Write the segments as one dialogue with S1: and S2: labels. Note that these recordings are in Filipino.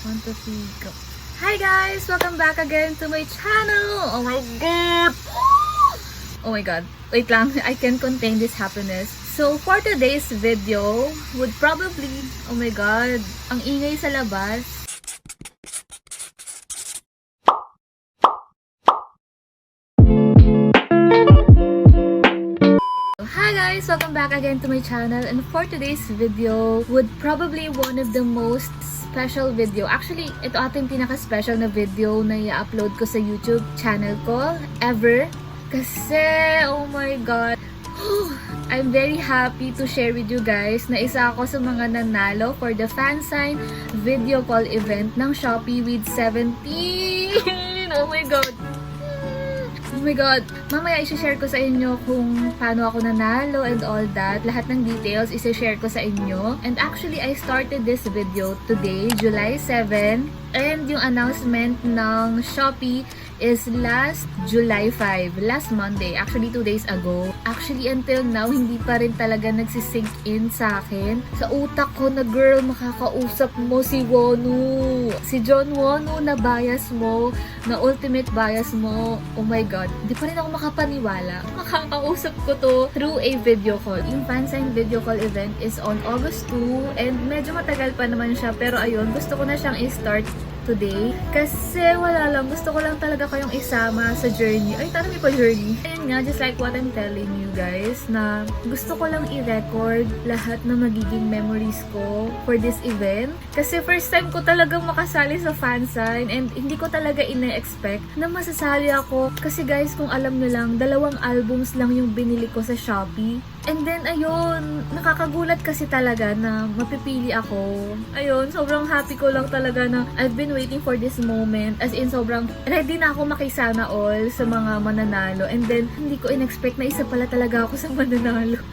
S1: 1, 2, 3, go. Hi guys! Welcome back again to my channel! Oh my god! Oh my god. Wait lang, I can contain this happiness. So, for today's video, would probably... Oh my god, ang ingay sa labas. Hi guys! Welcome back again to my channel, and for today's video would probably one of the most special video. Actually, ito ating pinaka-special na video na i-upload ko sa YouTube channel ko ever. Kasi, oh my god, I'm very happy to share with you guys na isa ako sa mga nanalo for the FanSign video call event ng Shopee with 17. Oh my god. Oh my god, mamaya isi-share ko sa inyo kung paano ako nanalo and all that. Lahat ng details isi-share ko sa inyo. And actually, I started this video today, July 7. And yung announcement ng Shopee is last July 5, last Monday, actually 2 days ago. Actually, until now, hindi pa rin talaga nagsisink in sa akin. Sa utak ko na, girl, makakausap mo si Wonu. Si John Wonu na bias mo, na ultimate bias mo. Oh my god, hindi pa rin ako makapaniwala. Makakausap ko to through a video call. Yung FanSign video call event is on August 2, and medyo matagal pa naman siya. Pero ayun, gusto ko na siyang i-start today. Kasi wala lang, gusto ko lang talaga kayong isama sa journey. Ay, tara, may pa journey. Ayun nga, just like what I'm telling you guys, na gusto ko lang i-record lahat na magiging memories ko for this event. Kasi first time ko talagang makasali sa FanSign, and hindi ko talaga ina-expect na masasali ako. Kasi guys, kung alam nyo lang, 2 albums lang yung binili ko sa Shopee. And then, ayun, nakakagulat kasi talaga na mapipili ako. Ayun, sobrang happy ko lang talaga na I've been waiting for this moment. As in, sobrang ready na ako makisana all sa mga mananalo. And then, hindi ko in-expect na isa pala talaga ako sa mananalo.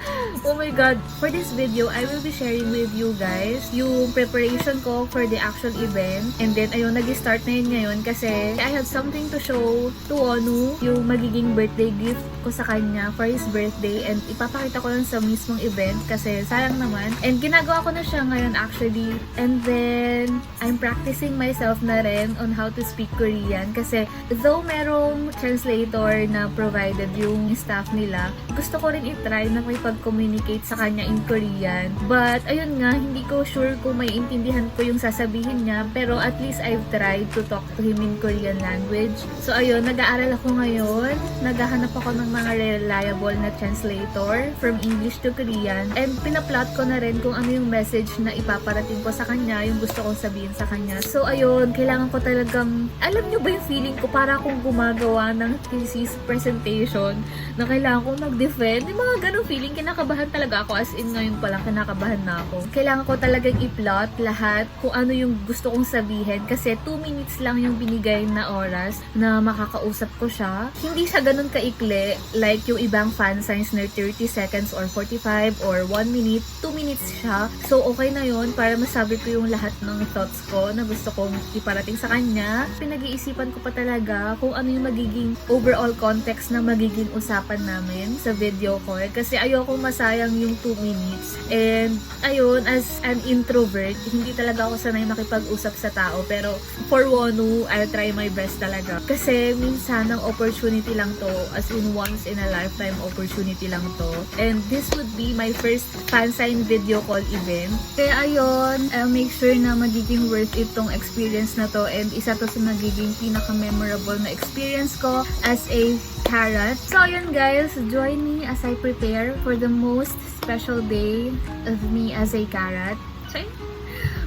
S1: Oh my god. For this video, I will be sharing with you guys yung preparation ko for the actual event. And then, ayun, nag-start na yun ngayon kasi I have something to show to Wonu, yung magiging birthday gift ko sa kanya for his birthday. And ipapakita ko lang sa mismong event kasi sayang naman. And ginagawa ko na siya ngayon actually. And then, I'm practicing myself na rin on how to speak Korean kasi though merong translator na provided yung staff nila, gusto ko rin i-try na makipag-communicate sa kanya in Korean. But, ayun nga, hindi ko sure kung may intindihan ko yung sasabihin niya, pero at least I've tried to talk to him in Korean language. So, ayun, nag-aaral ako ngayon. Naghahanap ako ng mga reliable na translator from English to Korean. And pinaplot ko na rin kung ano yung message na ipaparating ko sa kanya, yung gusto kong sabihin sa kanya. So, ayun, kailangan ko talagang, alam nyo ba yung feeling ko para akong gumagawa ng thesis presentation na kailangan kong mag-defend? Yung mga ganong feeling, kinakabahan talaga ako, as in ngayon pa lang kinakabahan na ako. Kailangan ko talagang i-plot lahat kung ano yung gusto kong sabihin kasi 2 minutes lang yung binigay na oras na makakausap ko siya. Hindi siya ganun kaikli like yung ibang FanSigns na 30 seconds or 45 or 1 minute, 2 minutes siya. So, okay na yun para masabi ko yung lahat ng thoughts ko na gusto kong iparating sa kanya. Pinag-iisipan ko pa talaga kung ano yung magiging overall context na magiging usapan namin sa video call kasi ayoko masayang yung 2 minutes. And, ayun, as an introvert, hindi talaga ako sanay makipag-usap sa tao pero for Wonu, I'll try my best talaga. Kasi minsan ang opportunity lang to, as in once in a lifetime opportunity lang to. And this would be my first FanSign video call event. Kaya ayun, I'll make sure na magiging worth it tong experience na to and isa to sa magiging pinaka-memorable na experience ko as a carrot. So ayun guys, join me as I prepare for the most special day of me as a carrot. So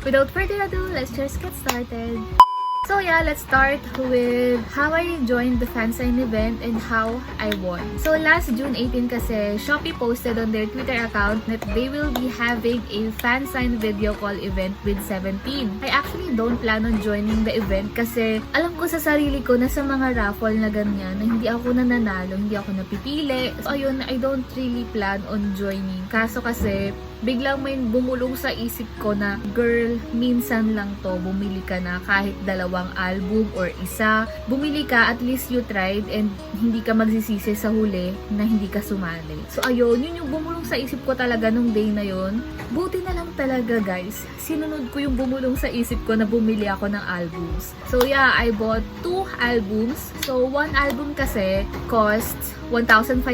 S1: without further ado, let's just get started. So yeah, let's start with how I joined the FanSign event and how I won. So last June 18 kasi, Shopee posted on their Twitter account that they will be having a FanSign video call event with 17. I actually don't plan on joining the event kasi alam ko sa sarili ko na sa mga raffle na ganyan na hindi ako nananalo, hindi ako napipili. So ayun, I don't really plan on joining. Kaso kasi biglang may bumulong sa isip ko na, girl, minsan lang to, bumili ka na kahit 2 album or isa. Bumili ka, at least you tried, and hindi ka magsisisi sa huli na hindi ka sumali. So ayun, yun yung bumulong sa isip ko talaga nung day na yun. Buti na lang talaga guys, sinunod ko yung bumulong sa isip ko na bumili ako ng albums. So yeah, I bought 2 albums. So 1 album kasi costs 1,500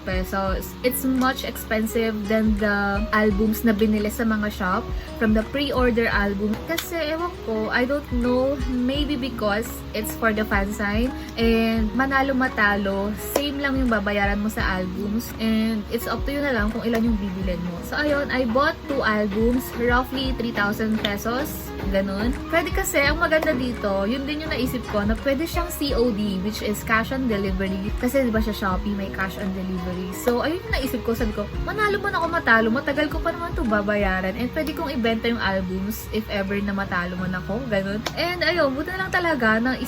S1: pesos. It's much expensive than the albums na binili sa mga shop from the pre-order album. Kasi ewan ko, I don't know, maybe because it's for the fan sign and manalo matalo, same lang yung babayaran mo sa albums, and it's up to you na lang kung ilan yung bibilin mo. So ayun, I bought 2 albums, roughly 3,000 pesos. Ganun. Pwede kasi, ang maganda dito, yun din yung naisip ko, na pwede siyang COD, which is cash on delivery. Kasi diba siya Shopee, may cash on delivery. So, ayun yung naisip ko, sabi ko, manalo man ako matalo, matagal ko pa naman ito babayaran. And pwede kong ibenta yung albums if ever na matalo man ako. Ganun. And ayun, buti na lang talaga na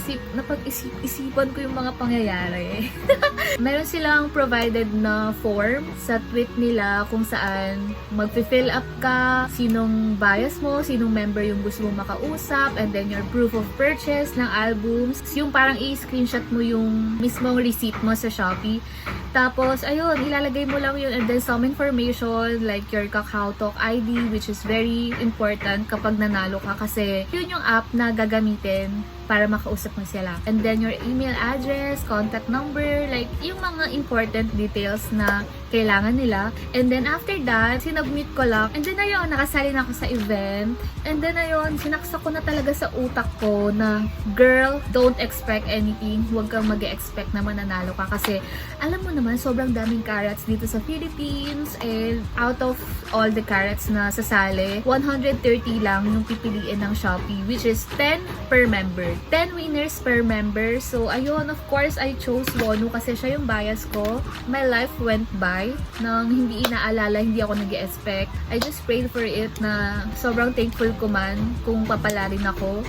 S1: pag-isipan ko yung mga pangyayari. Meron silang provided na form sa tweet nila kung saan mag-fill up ka, sinong bias mo, sinong member yung gusto mo makausap, and then your proof of purchase ng albums. Yung parang i-screenshot mo yung mismong receipt mo sa Shopee. Tapos, ayun, ilalagay mo lang yun, and then some information like your KakaoTalk ID, which is very important kapag nanalo ka kasi yun yung app na gagamitin para makausap mo sila. And then your email address, contact number, like yung mga important details na kailangan nila. And then after that, sinubmit ko lang. And then ayun, nakasali na ako sa event. And then ayun, sinaksak ko na talaga sa utak ko na, girl, don't expect anything. Huwag kang mag-expect na mananalo ka kasi alam mo naman, sobrang daming carrots dito sa Philippines, and out of all the carrots na sasali, 130 lang yung pipiliin ng Shopee, which is 10 per member. 10 winners per member. So, ayun, of course, I chose Wonu kasi siya yung bias ko. My life went by nang hindi inaalala, hindi ako nag-expect. I just prayed for it na sobrang thankful ko man kung papalarin ako.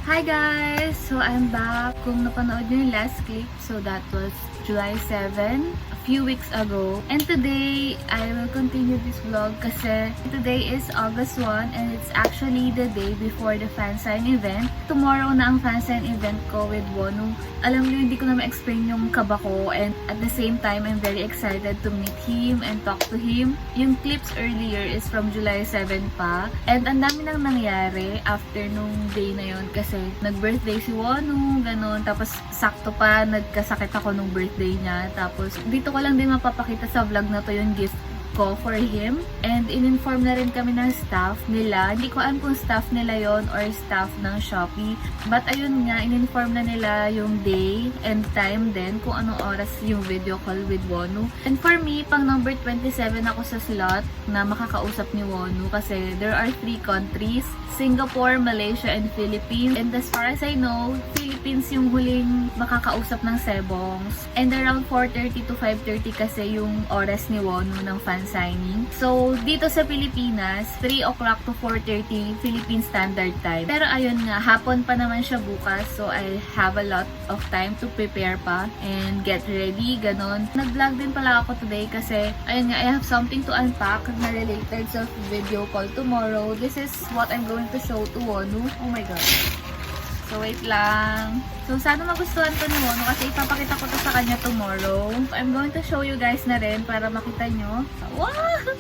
S1: Hi guys! So, I'm back. Kung napanood nyo yung last clip, so that was July 7, a few weeks ago. And today, I will continue this vlog kasi today is August 1 and it's actually the day before the fan sign event. Tomorrow na ang fan sign event ko with Wonu. Alam niyo, hindi ko na ma-explain yung kaba ko, and at the same time, I'm very excited to meet him and talk to him. Yung clips earlier is from July 7 pa. And ang dami nang nangyari after nung day na yon kasi nag-birthday si Wonu, ganun. Tapos sakto pa, nagkasakit ako nung birthday niya. Tapos dito ko lang din mapapakita sa vlog na to yung gift ko for him. And in-inform na rin kami ng staff nila. Hindi ko alam kung staff nila yon or staff ng Shopee. But ayun nga, in-inform na nila yung day and time din kung anong oras yung video call with Wonu. And for me, pang number 27 ako sa slot na makakausap ni Wonu kasi there are 3 countries: Singapore, Malaysia, and Philippines. And as far as I know, Philippines yung huling makakausap ng Sebongs. And around 4:30 to 5:30 kasi yung oras ni Wonu ng fan signing. So, dito sa Pilipinas, 3 o'clock to 4:30 Philippine Standard Time. Pero ayun nga, hapon pa naman siya bukas. So, I have a lot of time to prepare pa and get ready, ganon. Nag-vlog din pala ako today kasi, ayun nga, I have something to unpack na related sa video call tomorrow. This is what I'm going to show to Wonu. Oh my god. So, wait lang. So, sana magustuhan ko ni Wonu kasi ipapakita ko to sa kanya tomorrow. I'm going to show you guys na rin para makita nyo. Wow!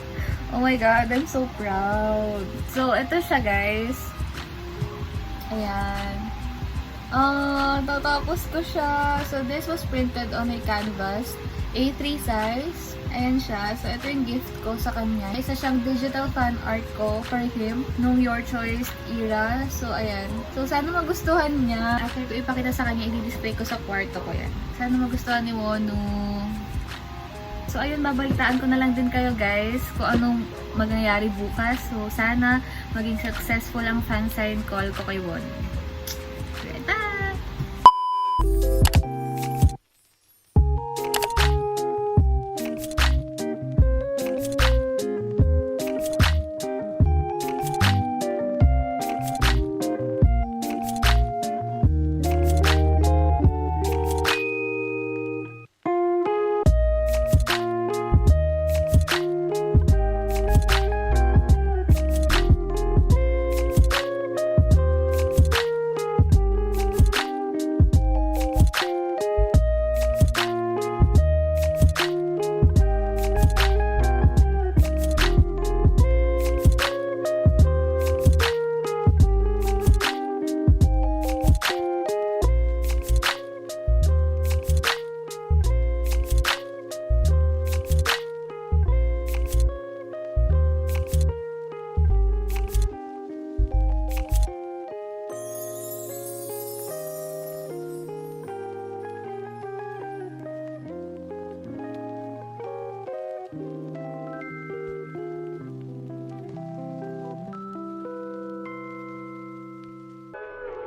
S1: Oh my god, I'm so proud. So, ito siya guys. Ayan. Tatapos ko siya. So, this was printed on a canvas. A3 size. Ayan siya. So, ito yung gift ko sa kanya. Isa siyang digital fan art ko for him nung Your Choice era. So, ayan. So, sana magustuhan niya. After ko ipakita sa kanya, i-display ko sa kwarto ko yan. Sana magustuhan ni Wonu. So, ayun, babalitaan ko na lang din kayo guys kung anong mangyayari bukas. So, sana maging successful ang fan sign call ko kay Wonu. Bye!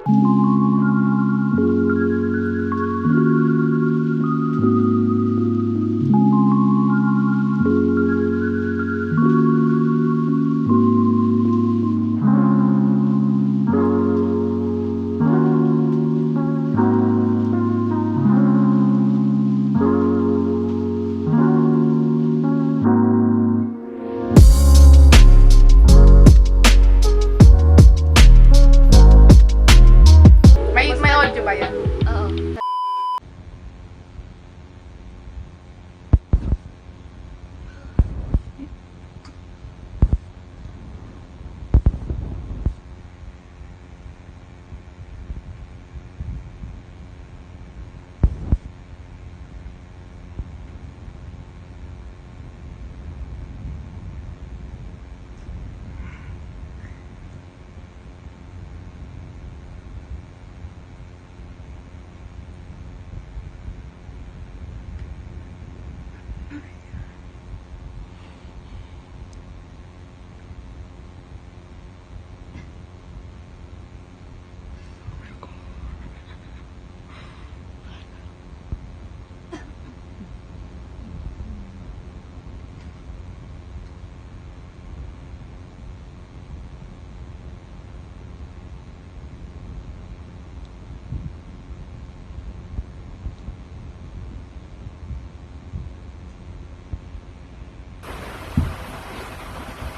S2: May audio ba yan?
S1: Oo.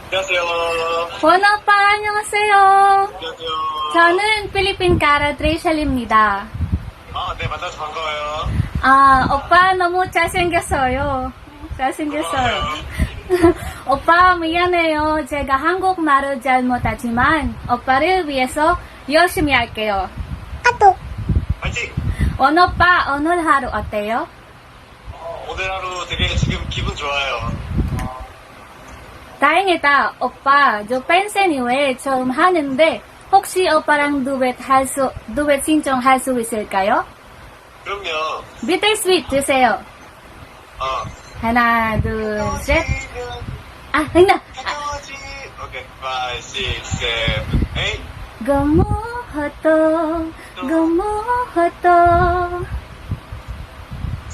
S3: 안녕하세요.
S1: 오빠, 안녕하세요.
S3: 안녕하세요.
S1: 저는 필리핀 가라 트레이셜입니다.
S3: 네, 만나서 반가워요.
S1: 오빠 너무 잘생겼어요. 잘생겼어요. 오빠 미안해요. 제가 한국말을 잘 못하지만 오빠를 위해서 열심히 할게요.
S3: 파이팅!
S1: 원 오빠 오늘 하루 어때요?
S3: 오늘 하루 되게 지금 기분 좋아요.
S1: 다행이다. 오빠 저 팬센 이후에 처음 하는데 혹시 오빠랑 두엣 신청할 수 있을까요?
S3: 그럼요.
S1: 비틀스윗 주세요. 하나 둘 셋. 됐다.
S3: 오케이. 5, 6, 7, 8.
S1: 고마워도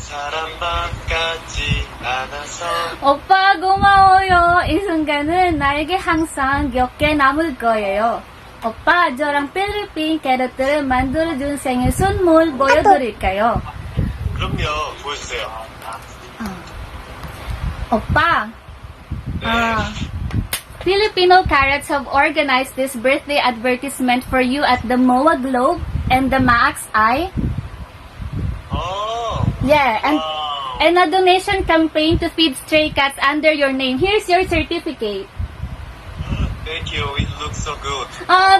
S3: 사람만 같지 않아서.
S1: 오빠 고마워요. 이 순간은 나에게 항상 기억에 남을 거예요. 오빠 저랑 필리핀 캐럿들을 만들어준 생일 선물 보여드릴까요?
S3: 그럼요. 보여주세요.
S1: 오빠,
S3: 네.
S1: Filipino Carrots have organized this birthday advertisement for you at the MOA Globe and the Max Eye. Yeah, and a donation campaign to feed stray cats under your name. Here's your certificate.
S3: Thank you. It looks so good.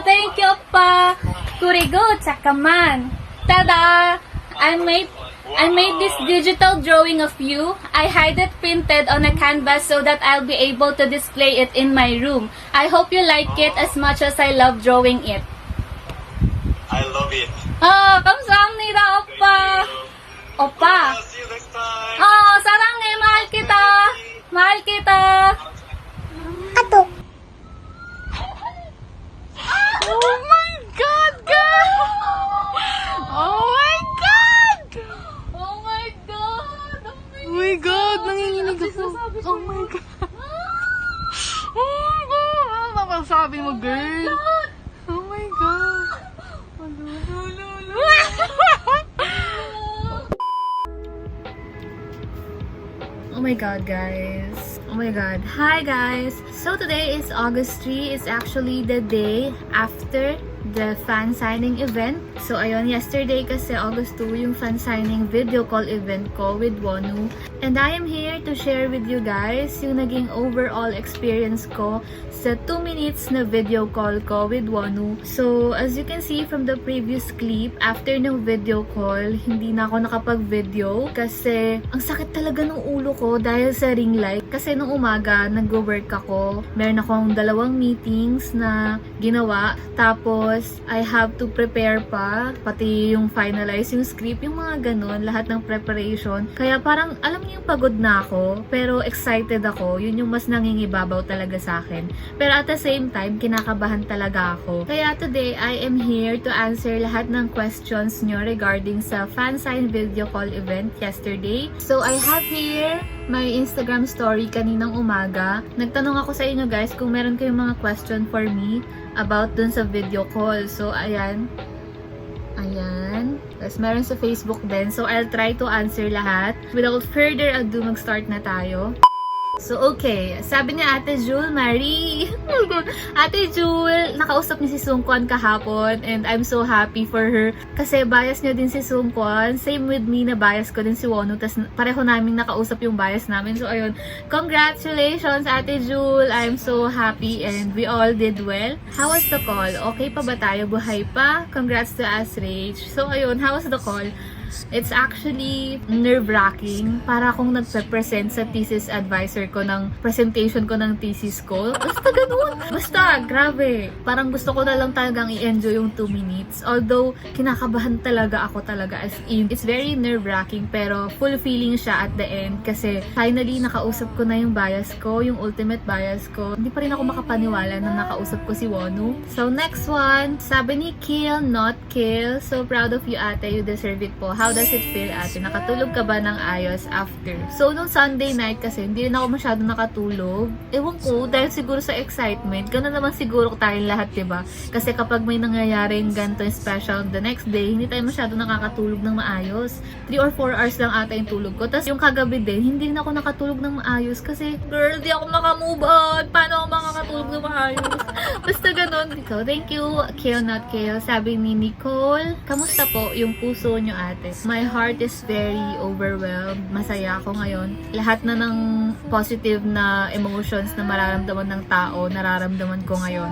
S1: Thank you, 오빠. 그리고 잠깐만. Tada! I made this digital drawing of you. I had it printed on a canvas so that I'll be able to display it in my room. I hope you like it as much as I love drawing it.
S3: I love it.
S1: 감사합니다, 오빠.
S3: Thank you.
S1: 오빠.
S3: See you next time.
S1: 사랑해, mahal kita. Mahal kita.
S2: Oh my God, girl! Oh my God!
S1: Oh my God!
S2: Oh my God, nanginginig ako. Oh my God. Oh my God! Ano napasabi mo, girl? Oh my God.
S1: Oh my god, guys. Oh my god. Hi, guys. So today is August 3. It's actually the day after the fan signing event. So ayun, yesterday kasi August 2 yung fan signing video call event ko with Wonu. And I am here to share with you guys yung naging overall experience ko sa 2 minutes na video call ko with Wonu. So as you can see from the previous clip, after ng video call, hindi na ako nakapag-video kasi ang sakit talaga ng ulo ko dahil sa ring light. Kasi nung umaga, nag-work ako. Meron akong 2 meetings na ginawa. Tapos, I have to prepare pa, pati yung finalize yung script, yung mga ganun, lahat ng preparation. Kaya parang, alam niyo yung pagod na ako, pero excited ako. Yun yung mas nangingibabaw talaga sa akin. Pero at the same time, kinakabahan talaga ako. Kaya today, I am here to answer lahat ng questions nyo regarding sa fan sign video call event yesterday. So, I have here my Instagram story kaninang umaga. Nagtanong ako sa inyo guys kung meron kayong mga question for me about dun sa video call. So, ayan. Ayan. Tapos, meron sa Facebook din. So, I'll try to answer lahat. Without further ado, mag-start na tayo. So, okay. Sabi niya Ate Jewel Marie. Ate Jewel, nakausap niya si Sungkwan kahapon and I'm so happy for her. Kasi bias niya din si Sungkwan. Same with me na bias ko din si Wonu. Tapos pareho namin nakausap yung bias namin. So, ayun. Congratulations, Ate Jewel. I'm so happy and we all did well. How was the call? Okay pa ba tayo? Buhay pa? Congrats to us, Rach. So, ayun. How was the call? It's actually nerve-wracking. Para akong nagpe-present sa thesis advisor ko ng presentation ko ng thesis ko. Basta ganun. Basta, grabe. Parang gusto ko na lang talagang i-enjoy yung 2 minutes. Although, kinakabahan talaga ako talaga as in. It's very nerve-wracking pero fulfilling siya at the end. Kasi finally, nakausap ko na yung bias ko, yung ultimate bias ko. Hindi pa rin ako makapaniwala na nakausap ko si Wonu. So, next one. Sabi ni Kill, not Kill. So proud of you, ate. You deserve it po. How does it feel, ate? Nakatulog ka ba ng ayos after? So, nung Sunday night kasi, hindi rin ako masyado nakatulog. Ewan ko, dahil siguro sa excitement. Gano'n naman siguro tayong lahat, diba? Kasi kapag may nangyayaring ganito special the next day, hindi tayo masyado nakakatulog ng maayos. 3 or 4 hours lang ata yung tulog ko. Tapos yung kagabi din, hindi rin ako nakatulog ng maayos kasi, girl, di ako makamove on. Paano ako makakatulog ng maayos? Basta ganun. So, thank you, Kale Not Kale. Sabi ni Nicole, kamusta po yung puso nyo, ate? My heart is very overwhelmed. Masaya ako ngayon. Lahat na ng positive na emotions na mararamdaman ng tao, nararamdaman ko ngayon.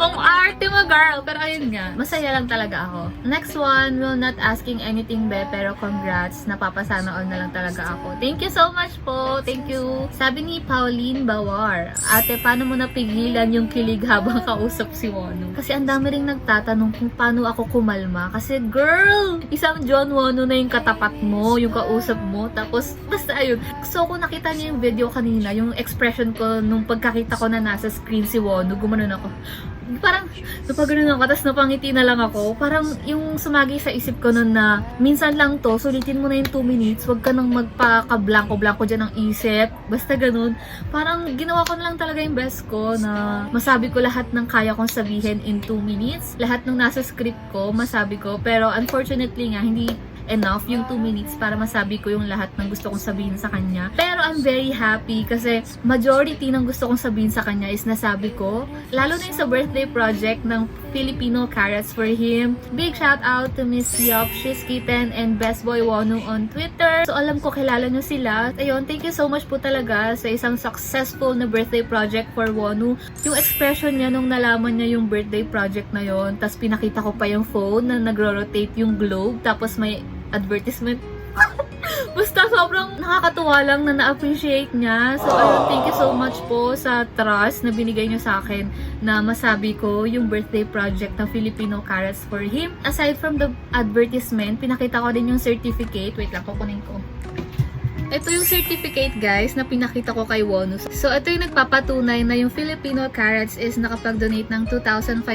S1: Ang arte mo, girl! Pero ayun nga, masaya lang talaga ako. Next one, will not asking anything be, pero congrats. Napapasana all na lang talaga ako. Thank you so much po. Thank you. Sabi ni Pauline Bawar, ate, paano mo napigilan yung kilig habang kausap si Wonu? Kasi ang dami ring nagtatanong kung paano ako kumalma. Kasi, girl, isang John Wonu na yung katapat mo, yung kausap mo. Tapos, basta ayun. So, kung nakita niyo yung video kanina, yung expression ko nung pagkakita ko na nasa screen si Wonu, gumanon ako. Parang, napagano'n ako, tapos napangiti na lang ako. Parang, yung sumagi sa isip ko nun na, minsan lang to, sulitin mo na yung 2 minutes, wag ka nang magpaka-blanco-blanco dyan ng isip. Basta ganun. Parang, ginawa ko na lang talaga yung best ko na masabi ko lahat ng kaya kong sabihin in 2 minutes. Lahat ng nasa script ko, masabi ko. Pero, unfortunately nga, hindi enough yung 2 minutes para masabi ko yung lahat ng gusto kong sabihin sa kanya. Pero I'm very happy kasi majority ng gusto kong sabihin sa kanya is nasabi ko. Lalo na yung sa birthday project ng Filipino Carrots for him. Big shout out to Miss Yop, She's Kitten, and Best Boy Wonu on Twitter. So alam ko kilala nyo sila. Ayun, thank you so much po talaga sa isang successful na birthday project for Wonu. Yung expression niya nung nalaman niya yung birthday project na yon, tapos pinakita ko pa yung phone na nagro-rotate yung globe, tapos may advertisement. Basta sobrang nakakatuwa lang na na-appreciate niya. So, ayun, thank you so much po sa trust na binigay niyo sa akin na masabi ko yung birthday project ng Filipino Carrots for him. Aside from the advertisement, pinakita ko din yung certificate. Wait lang, kukunin ko. Ito yung certificate, guys, na pinakita ko kay Wonu. So, ito yung nagpapatunay na yung Filipino Carrots is nakapag-donate ng 2,500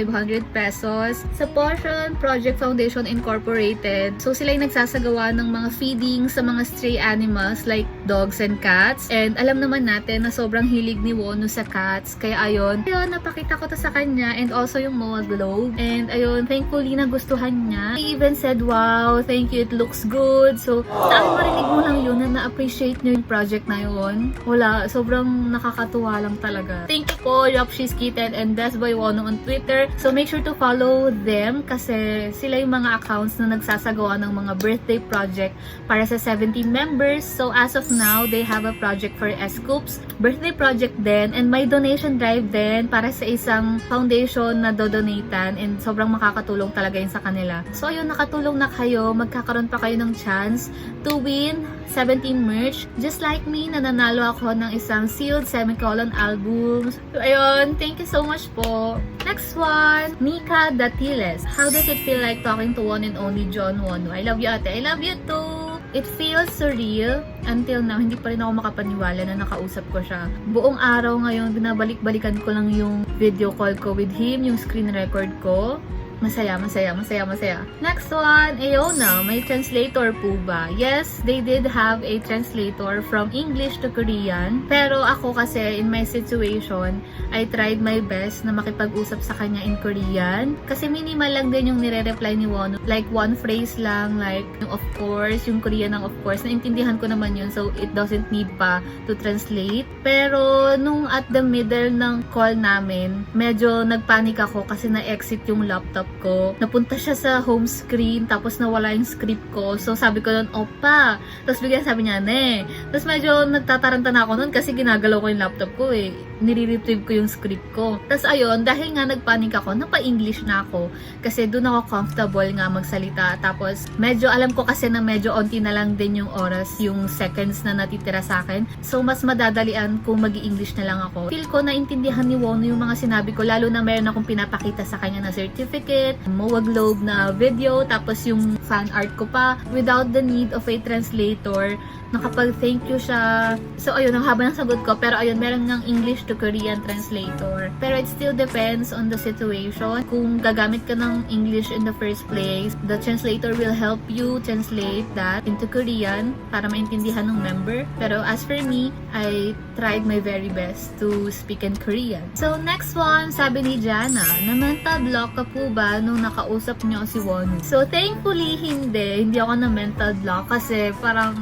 S1: pesos sa Portion Project Foundation Incorporated. So, sila yung nagsasagawa ng mga feeding sa mga stray animals like dogs and cats. And alam naman natin na sobrang hilig ni Wonu sa cats. Kaya ayun, napakita ko to sa kanya and also yung MOA Globe. And ayun, thankfully nagustuhan niya. He even said, wow, thank you, it looks good. So, saan marinig mo lang yun na na-appreciate niyo yung project na yun? Wala, sobrang nakakatuwa lang talaga. Thank you po, She's Kitten and Best Boy Wonu on Twitter. So make sure to follow them kasi sila yung mga accounts na nagsasagawa ng mga birthday project para sa 17 members. So as of now, they have a project for S-Scoops, birthday project din, and may donation drive din para sa isang foundation na dodonatan, and sobrang makakatulong talaga yun sa kanila. So ayun, nakatulong na kayo, magkakaroon pa kayo ng chance to win 17 merch merch. Just like me, nananalo ako ng isang sealed semicolon album. So, ayun, thank you so much po. Next one, Mika Datiles. How does it feel like talking to one and only John Wonu? I love you, ate. I love you too. It feels surreal. Until now, hindi pa rin ako makapaniwala na nakausap ko siya. Buong araw ngayon, binabalik-balikan ko lang yung video call ko with him, yung screen record ko. Masaya, masaya, masaya, masaya. Next one, Ayona, may translator po ba? Yes, they did have a translator from English to Korean. Pero ako kasi, in my situation, I tried my best na makipag-usap sa kanya in Korean. Kasi minimal lang din yung nire-reply ni Wonu. Like one phrase lang, like yung of course, yung Korean ng of course. Naintindihan ko naman yun, so it doesn't need pa to translate. Pero nung at the middle ng call namin, medyo nagpanik ako kasi na-exit yung laptop ko. Napunta siya sa home screen, tapos nawala yung script ko. So, sabi ko nun, opa. Tapos bigyan sabi niya, ne. Tapos medyo nagtataranta na ako nun kasi ginagalaw ko yung laptop ko eh. Nire-retrieve ko yung script ko. Tapos ayun, dahil nga nagpanik ako, napa-English na ako. Kasi dun ako comfortable nga magsalita. Tapos, medyo alam ko kasi na medyo onti na lang din yung oras, yung seconds na natitira sa akin. So, mas madadalian kung mag-i-English na lang ako. Feel ko naintindihan ni Wonu yung mga sinabi ko, lalo na meron akong pinapakita sa kanya na certificate, MOA Globe na video, tapos yung fan art ko pa, without the need of a translator. Nakapag-thank you siya. So, ayun, ang haba ng sagot ko. Pero, ayun, meron ng English to Korean translator. Pero, it still depends on the situation. Kung gagamit ka ng English in the first place, the translator will help you translate that into Korean para maintindihan ng member. Pero, as for me, I tried my very best to speak in Korean. So, next one, sabi ni Jana, na mental block ka po ba nung nakausap niyo si Wonu? So, thankfully, hindi. Hindi ako na mental block kasi parang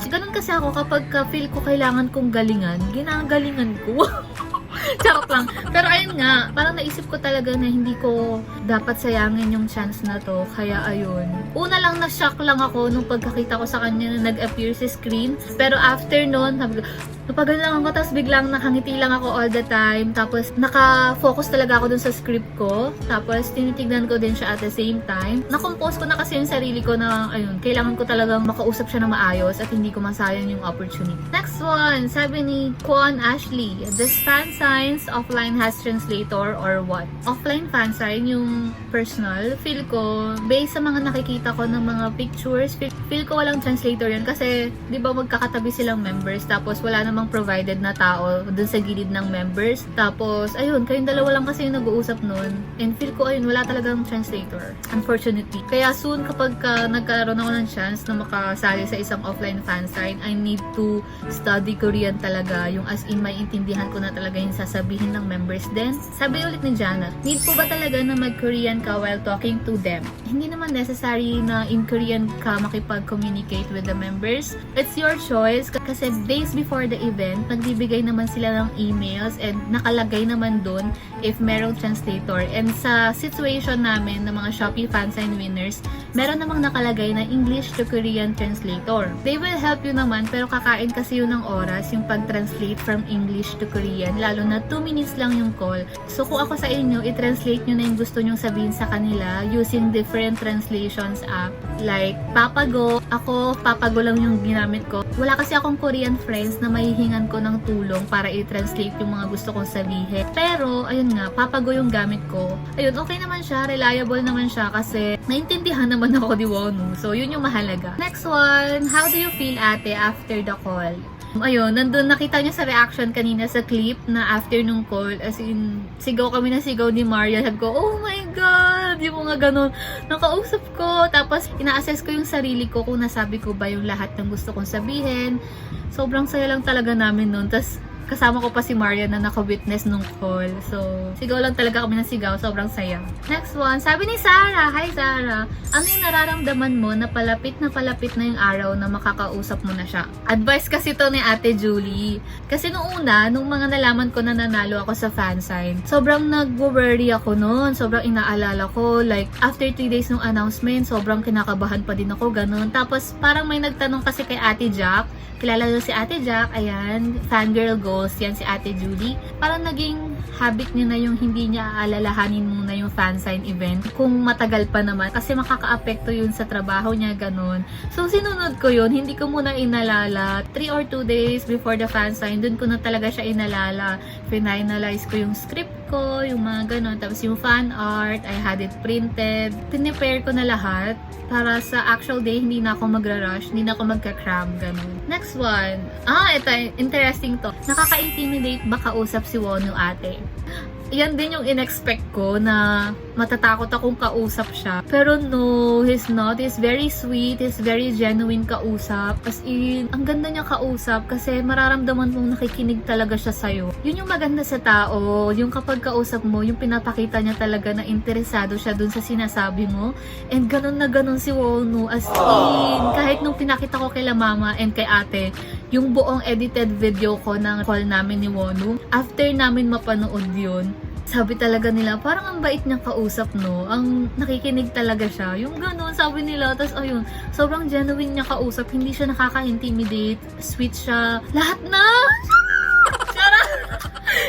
S1: ganun kasi ako kapag feel ko kailangan kong galingan, ginagalingan ko. Charot lang. Pero ayun nga, parang naisip ko talaga na hindi ko dapat sayangin yung chance na to. Kaya ayun. Una lang na-shock lang ako nung pagkakita ko sa kanya na nag-appear sa screen. Pero after nun, sabi ko, napagal lang ako, tapos biglang nakangiti lang ako all the time. Tapos naka-focus talaga ako dun sa script ko. Tapos tinitignan ko din siya at the same time. Na-compose ko na kasi yung sarili ko na, ayun, kailangan ko talagang makausap siya na maayos at hindi ko masayang yung opportunity. Next one, sabi ni Kwon Ashley, does fan signs offline has translator or what? Offline fan sign, yung personal, feel ko, based sa mga nakikita ko ng mga pictures, feel ko walang translator yun kasi, di ba magkakatabi silang members, tapos wala namang provided na tao dun sa gilid ng members. Tapos, ayun, kayong dalawa lang kasi yung nag-uusap nun. And feel ko, ayun, wala talagang translator. Unfortunately. Kaya soon, kapag nagkaroon ako ng chance na makasali sa isang offline fan sign, I need to study Korean talaga. Yung as in, may intindihan ko na talaga yung sasabihin ng members. Then, sabi ulit ni Jana, need po ba talaga na mag-Korean ka while talking to them? Hindi naman necessary na in Korean ka makipag-communicate with the members. It's your choice. Kasi days before the event, nagbibigay naman sila ng emails and nakalagay naman dun if merong translator. And sa situation namin ng mga Shopee fansign winners, meron namang nakalagay na English to Korean translator. They will help you naman, pero kakain kasi yun ng oras yung pag-translate from English to Korean, lalo na 2 minutes lang yung call. So kung ako sa inyo, i-translate nyo na yung gusto nyong sabihin sa kanila using different translations app like Papago. Ako, Papago lang yung ginamit ko. Wala kasi akong Korean friends na mahihingan ko ng tulong para i-translate yung mga gusto kong sabihin. Pero, ayun nga, Papago yung gamit ko. Ayun, okay naman siya, reliable naman siya kasi naintindihan naman ako ni Wonu. So, yun yung mahalaga. Next one, how do you feel ate after the call? Ayun, nandun nakita niyo sa reaction kanina sa clip na after nung call, as in, sigaw kami na sigaw ni Maria. Sabi ko, oh my God! Yung mga ganun, nakausap ko. Tapos, ina-assess ko yung sarili ko kung nasabi ko ba yung lahat ng gusto kong sabihin. Sobrang saya lang talaga namin nun. Tapos, kasama ko pa si Maria na naka-witness nung call. So, sigaw lang talaga kami ng sigaw. Sobrang saya. Next one, sabi ni Sarah. Hi Sarah! Ano yung nararamdaman mo na palapit na yung araw na makakausap mo na siya? Advice kasi to ni Ate Julie. Kasi nung una, nung mga nalaman ko na nanalo ako sa fansign, sobrang nag-worry ako noon. Sobrang inaalala ko. Like, after 3 days nung announcement, sobrang kinakabahan pa din ako. Ganun. Tapos, parang may nagtanong kasi kay Ate Jack. Kilala nyo si Ate Jack. Ayan. Fangirl goals. Yan si Ate Julie. Parang naging habit niya na yung hindi niya aalalahanin muna yung fansign event kung matagal pa naman kasi makaka-apekto yun sa trabaho niya, ganun. So, sinunod ko yun. Hindi ko muna inalala. 3 or 2 days before the fansign, dun ko na talaga siya inalala. Finalize ko yung script ko, yung mga ganun. Tapos yung fan art, I had it printed. Pinipare ko na lahat para sa actual day, hindi na ako magra-rush, hindi na ako magka-cram, ganun. Next one. Ito, interesting to. Nakaka-intimidate ba kausap si Wonu ate? Yan din yung in-expect ko na matatakot akong kausap siya. Pero no, he's not. He's very sweet. He's very genuine kausap. As in, ang ganda niya kausap kasi mararamdaman mong nakikinig talaga siya sa'yo. Yun yung maganda sa tao. Yung kapag kausap mo, yung pinapakita niya talaga na interesado siya dun sa sinasabi mo. And ganun na ganun si Wonu. As in, kahit nung pinakita ko kay mama and kay ate, yung buong edited video ko ng call namin ni Wonu, after namin mapanood yun, sabi talaga nila, parang ang bait niyang kausap, no? Ang nakikinig talaga siya. Yung ganun, sabi nila. Tapos ayun, sobrang genuine niya kausap. Hindi siya nakaka-intimidate. Sweet siya. Lahat na!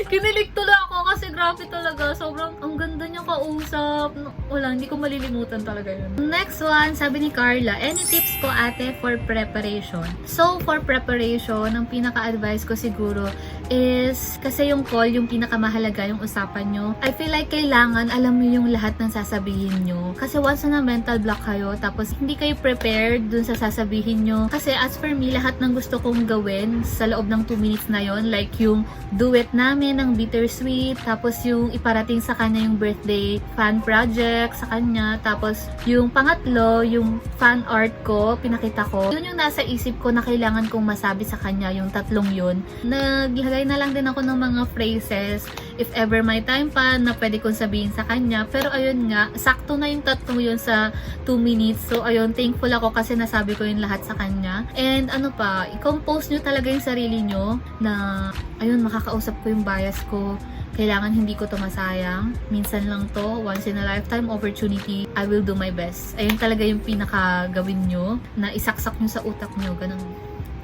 S1: Kinilig tuloy ako kasi grabe talaga. Sobrang ang ganda niya kausap. Wala, hindi ko malilimutan talaga yun. Next one, sabi ni Carla, any tips po ate for preparation? So, for preparation, ang pinaka-advice ko siguro is, kasi yung call, yung pinakamahalaga, yung usapan nyo. I feel like kailangan alam mo yung lahat ng sasabihin nyo. Kasi once na mental block kayo, tapos hindi kayo prepared dun sa sasabihin nyo. Kasi as for me, lahat ng gusto kong gawin sa loob ng 2 minutes na yon, like yung duet namin ng Bittersweet, tapos yung iparating sa kanya yung birthday fan project sa kanya, tapos yung pangatlo, yung fan art ko, pinakita ko. Yun yung nasa isip ko na kailangan kong masabi sa kanya, yung tatlong yun. Naglagay na lang din ako ng mga phrases if ever may time pa na pwede kong sabihin sa kanya. Pero ayun nga, sakto na yung tatlong yun sa 2 minutes. So ayun, thankful ako kasi nasabi ko yung lahat sa kanya. And ano pa, i-compose nyo talaga yung sarili nyo na ayun, makakausap ko yung bias ko. Kailangan hindi ko to masayang. Minsan lang to, once in a lifetime opportunity. I will do my best. Ayun talaga yung pinaka gawin nyo na isaksak nyo sa utak nyo. Ganun.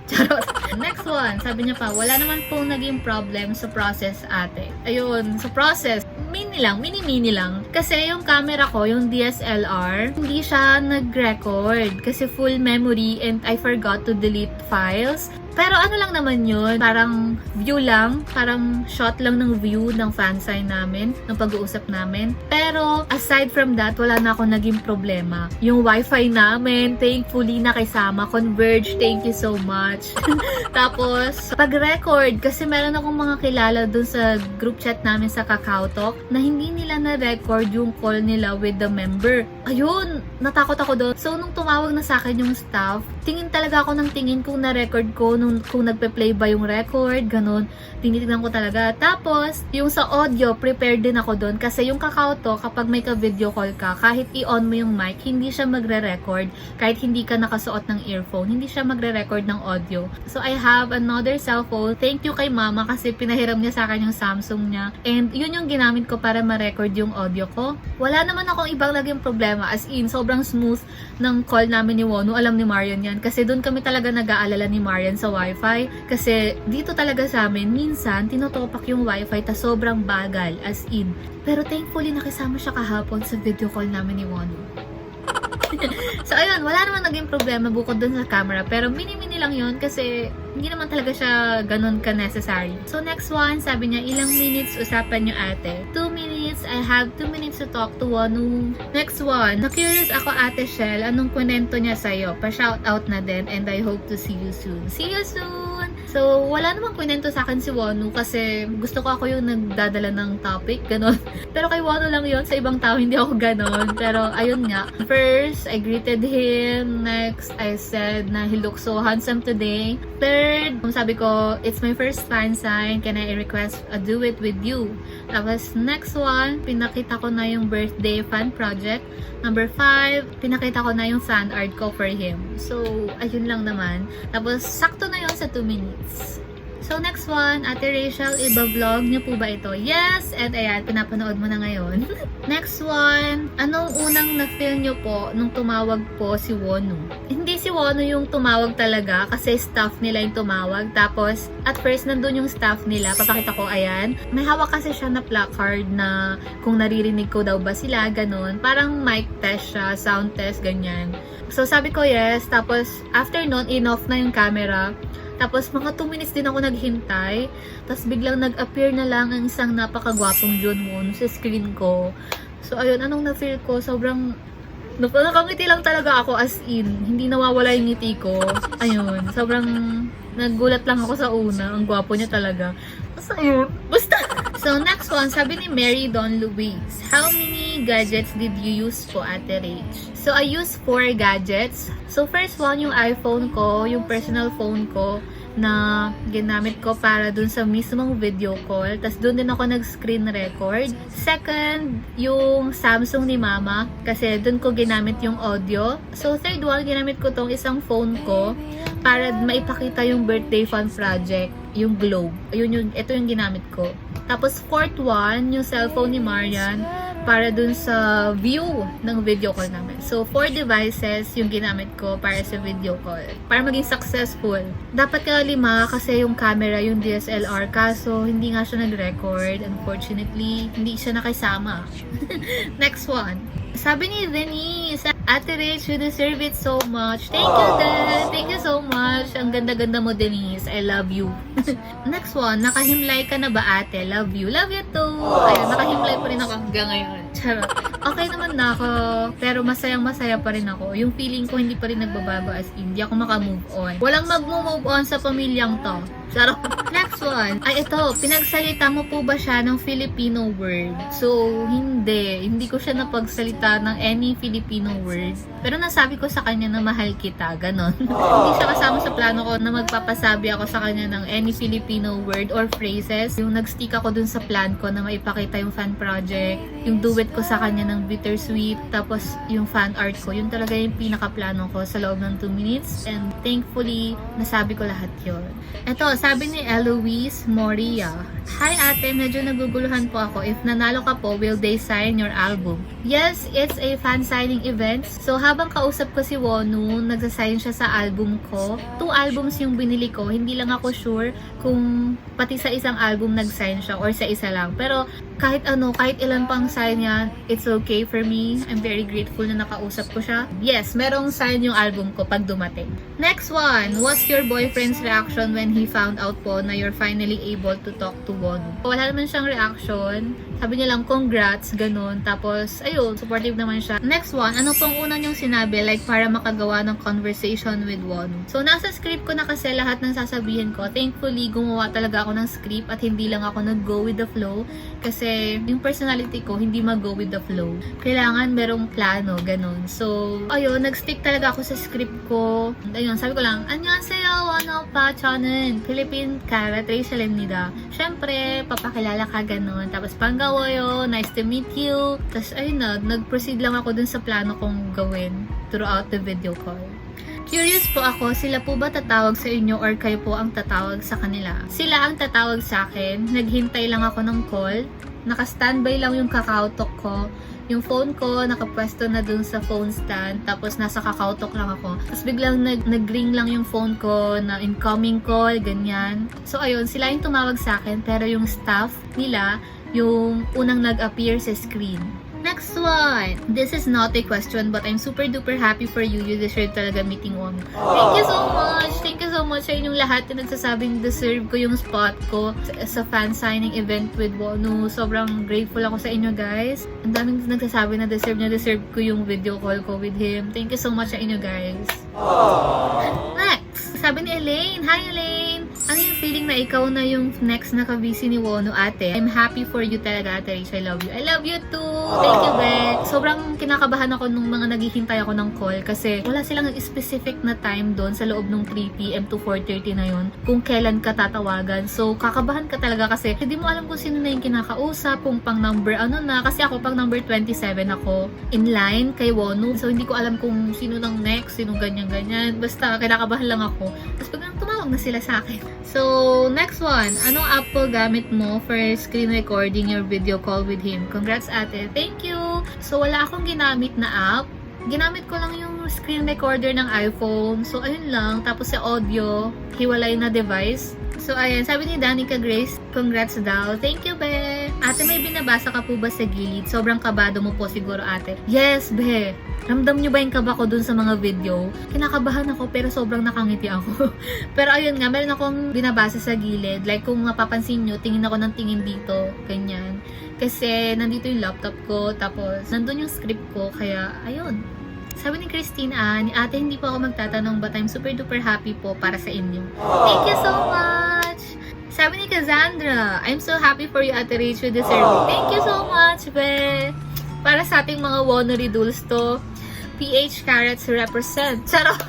S1: Charot. Next one, sabi niya pa, wala naman pong naging problem sa process ate. Ayun, sa process, mini lang. Kasi yung camera ko, yung DSLR, hindi siya nag-record. Kasi full memory and I forgot to delete files. Pero ano lang naman yun, parang view lang, parang shot lang ng view ng fansign namin, ng pag-uusap namin. Pero aside from that, wala na ako naging problema. Yung wifi namin, thankfully nakisama, Converge, thank you so much. Tapos, pag-record, kasi meron akong mga kilala dun sa group chat namin sa KakaoTalk na hindi nila na-record yung call nila with the member. Ayun, natakot ako doon. So, nung tumawag na sa akin yung staff, tingin talaga ako ng tingin kung na-record ko, kung nagpe-play ba yung record, ganun. Tinitignan ko talaga. Tapos, yung sa audio, prepared din ako doon. Kasi yung KakaoTalk, kapag may ka-video call ka, kahit i-on mo yung mic, hindi siya magre-record. Kahit hindi ka nakasuot ng earphone, hindi siya magre-record ng audio. So, I have another cellphone. Thank you kay mama kasi pinahiram niya sa akin yung Samsung niya. And yun yung ginamit ko para ma-record yung audio ko. Wala naman akong ibang laging problema. As in, sobrang smooth ng call namin ni Wonu. Alam ni Marian yan. Kasi doon kami talaga nag-aalala ni Marian sa wifi. Kasi dito talaga sa amin, minsan, tinotopak yung wifi ta sobrang bagal. As in. Pero thankfully, nakisama siya kahapon sa video call namin ni Wonu. So, ayun, wala naman naging problema bukod dun sa camera. Pero mini-mini lang yun kasi hindi naman talaga siya ganun ka-necessary. So, next one, sabi niya, ilang minutes usapan niyo ate? 2 minutes. I have 2 minutes to talk to Wonu. Next one, na-curious ako ate Shell, anong kwento niya sa'yo? Pa-shoutout na din and I hope to see you soon. See you soon! So, wala namang kwento sa akin si Wonu kasi gusto ko ako yung nagdadala ng topic, ganun. Pero kay Wonu lang yun, sa ibang tao hindi ako ganun. Pero, ayun nga. First, I greeted him. Next, I said na he looks so handsome today. Third, sabi ko, it's my first fan sign. Can I request a duet with you? Tapos, next one, pinakita ko na yung birthday fan project. Number 5, pinakita ko na yung fan art ko for him. So, ayun lang naman. Tapos, sakto na yun sa 2 minutes. So next one, Ate Rachel, iba-vlog niyo po ba ito? Yes! And ayan, pinapanood mo na ngayon. Next one, anong unang na-feel niyo po nung tumawag po si Wonu? Hindi si Wonu yung tumawag talaga kasi staff nila yung tumawag. Tapos, at first, nandun yung staff nila. Papakita ko, ayan. May hawak kasi siya na placard na kung naririnig ko daw ba sila, ganun. Parang mic test siya, sound test, ganyan. So, sabi ko yes. Tapos, after nun, in-off na yung camera. Tapos, mga 2 minutes din ako naghintay. Tapos, biglang nag-appear na lang ang isang napakagwapong Junwon sa screen ko. So, ayun, anong na-feel ko? Sobrang nakangiti lang talaga ako as in. Hindi nawawala yung ngiti ko. Ayun, sobrang nagulat lang ako sa una. Ang gwapo niya talaga. Tapos, ayun, basta. So, next one, sabi ni Mary Don Luis, how many gadgets did you use po, Ate Rach? So, I use 4 gadgets. So, first one, yung iPhone ko, yung personal phone ko na ginamit ko para dun sa mismong video call. Tapos, dun din ako nag-screen record. Second, yung Samsung ni Mama, kasi dun ko ginamit yung audio. So, third one, ginamit ko tong isang phone ko para maipakita yung birthday fun project, yung globe. Ayun, ito yung ginamit ko. Tapos, fourth one, yung cellphone ni Marian, para dun sa view ng video call namin. So, 4 devices yung ginamit ko para sa video call. Para maging successful. Dapat ka 5 kasi yung camera, yung DSLR. Kaso, hindi nga siya nag-record. Unfortunately, hindi siya nakisama. Next one. Sabi ni Denise, Ate Rach, you deserve it so much. Thank you, Dad. Thank you so much. Ang ganda-ganda mo, Denise. I love you. Next one, nakahimlay ka na ba, ate? Love you. Love you too. Ayun, nakahimlay pa rin ako hanggang ngayon. Charot. Okay naman na ako, pero masayang-masaya pa rin ako. Yung feeling ko hindi pa rin nagbabago as in. Hindi ako makamove on. Walang mag-move on sa pamilyang to. Charot. Next one. Ay, ito. Pinagsalita mo po ba siya ng Filipino word? So, hindi. Hindi ko siya napagsalita ng any Filipino word. Pero nasabi ko sa kanya na mahal kita. Ganon. Hindi siya kasama sa plano ko na magpapasabi ako sa kanya ng any Filipino word or phrases. Yung nag-stick ako dun sa plan ko na maipakita yung fan project. Yung duet ko sa kanya ng bittersweet. Tapos, yung fan art ko. Yun talaga yung pinaka-plano ko sa loob ng 2 minutes. And thankfully, nasabi ko lahat yun. Ito, sabi ni Eloise Moria, hi ate, medyo naguguluhan po ako. If nanalo ka po, will they sign your album? Yes, it's a fan signing event. So habang kausap ko si Wonu, nagsasign siya sa album ko. 2 albums yung binili ko. Hindi lang ako sure kung pati sa isang album nag-sign siya or sa isa lang. Pero kahit ilan pang sign niya, it's okay for me. I'm very grateful na nakausap ko siya. Yes, merong sign yung album ko pag dumating. Next one, what's your boyfriend's reaction when he found out po na you're finally able to talk to Wonu? Wala naman siyang reaction. Sabi niya lang, congrats, ganun. Tapos, ayun, supportive naman siya. Next one, ano pong una niyong sinabi, like, para makagawa ng conversation with Wonu? So, nasa script ko na kasi lahat ng sasabihin ko. Thankfully, gumawa talaga ako ng script at hindi lang ako nag-go with the flow. Kasi, yung personality ko, hindi mag-go with the flow. Kailangan merong plano, ganun. So, ayun, nag-stick talaga ako sa script ko. Ayun, sabi ko lang, 안녕하세요, Wonu pa, 저는 Philippine Karat Rachel입니다. Syempre, papakilala ka, ganun. Tapos, panggawayo, nice to meet you. Tapos, ayun na, nag-proceed lang ako dun sa plano kong gawin throughout the video call. Curious po ako, sila po ba tatawag sa inyo or kayo po ang tatawag sa kanila? Sila ang tatawag sa akin. Naghintay lang ako ng call. Naka-standby lang yung KakaoTalk ko. Yung phone ko, nakapwesto na dun sa phone stand. Tapos, nasa KakaoTalk lang ako. Tapos, biglang nag-ring lang yung phone ko na incoming call, ganyan. So, ayun, sila yung tumawag sa akin. Pero yung staff nila, yung unang nag-appear sa screen. Next one. This is not a question but I'm super duper happy for you. You deserve talaga meeting Wonu. Thank you so much. Thank you so much sa inyong lahat na nagsasabing deserve ko yung spot ko sa fan signing event with Wonu. Sobrang grateful ako sa inyo guys. Ang daming nagsasabi na deserve ko yung video call ko with him. Thank you so much sa inyo guys. Next. Sabi ni Elaine. Hi Elaine. Ano yung feeling na ikaw na yung next na ka-busy ni Wonu, ate? I'm happy for you talaga, ate Rach. I love you. I love you too. Thank you, Beth. Sobrang kinakabahan ako nung mga naghihintay ako ng call kasi wala silang specific na time doon sa loob ng 3 p.m. to 4:30 na yun kung kailan ka tatawagan. So, kakabahan ka talaga kasi hindi mo alam kung sino na yung kinakausap, kung pang number ano na. Kasi ako pang number 27 ako in line kay Wonu. So, hindi ko alam kung sino nang next, sino ganyan-ganyan. Basta, kinakabahan lang ako. Tapos, pag nang tumawag tumawag na sila sa akin. So, next one. Anong app po gamit mo for screen recording your video call with him? Congrats, ate. Thank you! So, wala akong ginamit na app. Ginamit ko lang yung screen recorder ng iPhone. So, ayun lang. Tapos sa audio, hiwalay na device. So, ayan. Sabi ni Danica Grace, congrats daw. Thank you, be. Ate, may binabasa ka po ba sa gilid? Sobrang kabado mo po siguro, ate. Yes, be. Ramdam nyo ba yung kaba ko dun sa mga video? Kinakabahan ako pero sobrang nakangiti ako. Pero ayun nga, meron akong binabasa sa gilid. Like kung mapapansin nyo, tingin ako ng tingin dito. Ganyan. Kasi nandito yung laptop ko. Tapos nandun yung script ko. Kaya ayun. Sabi ni Christine, ni ate hindi po ako magtatanong but I'm super duper happy po para sa inyo. Thank you so much! Sabi ni Cassandra, I'm so happy for you, Ate Rachel deserve. Thank you so much, be! Para sa ating mga Wonery Duels to, PH Carrots represent. Charot!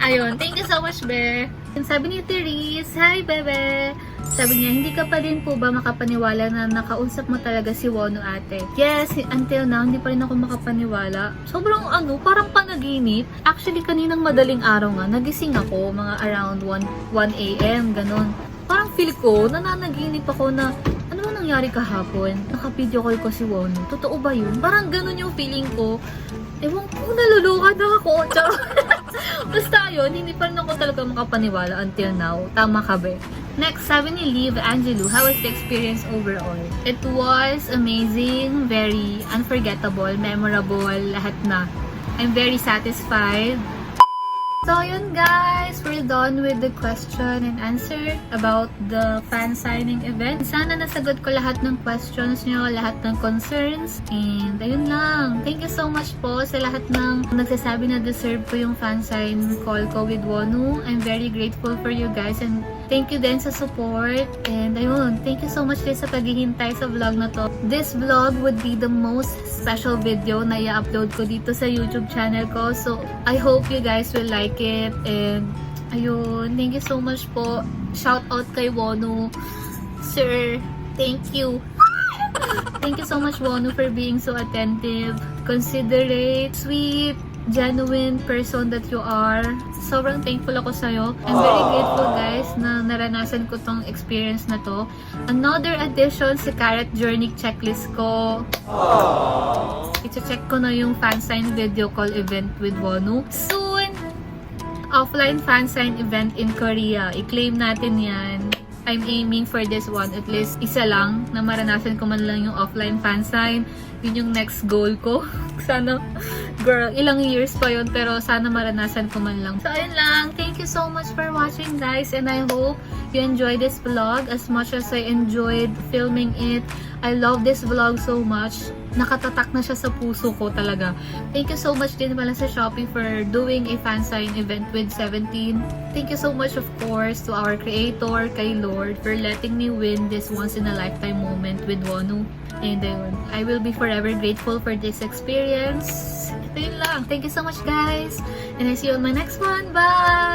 S1: Ayun, thank you so much, be! And sabi ni Therese, hi, bebe! Sabi niya, hindi ka pa din po ba makapaniwala na nakausap mo talaga si Wono, ate? Yes, until now, hindi pa rin ako makapaniwala. Sobrang parang panaginip. Actually, kaninang madaling araw nga, nagising ako, mga around 1 a.m., ganun. Parang feel ko, nananaginip ako na, ano ba nangyari kahapon? Naka-video call ko si Wono. Totoo ba yun? Parang ganun yung feeling ko. Ewan ko, naluluka na ako. Basta yun, hindi pa rin ako talaga makapaniwala until now. Tama ka ba? Next, sabi ni Liv Angelo, how was the experience overall? It was amazing, very unforgettable, memorable, lahat na. I'm very satisfied. So, yun guys, we're done with the question and answer about the fan signing event. Sana nasagot ko lahat ng questions nyo, lahat ng concerns. And ayun lang. Thank you so much po sa lahat ng nagsasabi na deserve ko yung fan sign call ko with Wonu. I'm very grateful for you guys and thank you din sa support. And ayun, thank you so much din sa paghihintay sa vlog na to. This vlog would be the most special video na i-upload ko dito sa YouTube channel ko. So, I hope you guys will like it. And ayun, thank you so much po. Shout out kay Wonu. Sir, thank you. Thank you so much, Wonu, for being so attentive, considerate, sweet, genuine person that you are. Sobrang thankful ako sa'yo. I'm very grateful, guys, na naranasan ko tong experience na to. Another addition sa Carrot Journey checklist ko. I-check ko na yung fan sign video call event with Wonu. Soon, offline fan sign event in Korea. I-claim natin yan. I'm aiming for this one. At least isa lang na maranasan ko man lang yung offline fan sign. Yun yung next goal ko. Sana, girl, ilang years pa yun, pero sana maranasan ko man lang. So, ayun lang. Thank you so much for watching, guys. And I hope you enjoyed this vlog as much as I enjoyed filming it. I love this vlog so much. Nakatatak na siya sa puso ko talaga. Thank you so much din pala sa Shopee for doing a fan sign event with 17. Thank you so much, of course, to our creator, kay Lord, for letting me win this once-in-a-lifetime moment with Wonu. And ayun, I will be forever grateful for this experience. Ito yun lang. Thank you so much, guys. And I see you on my next one. Bye!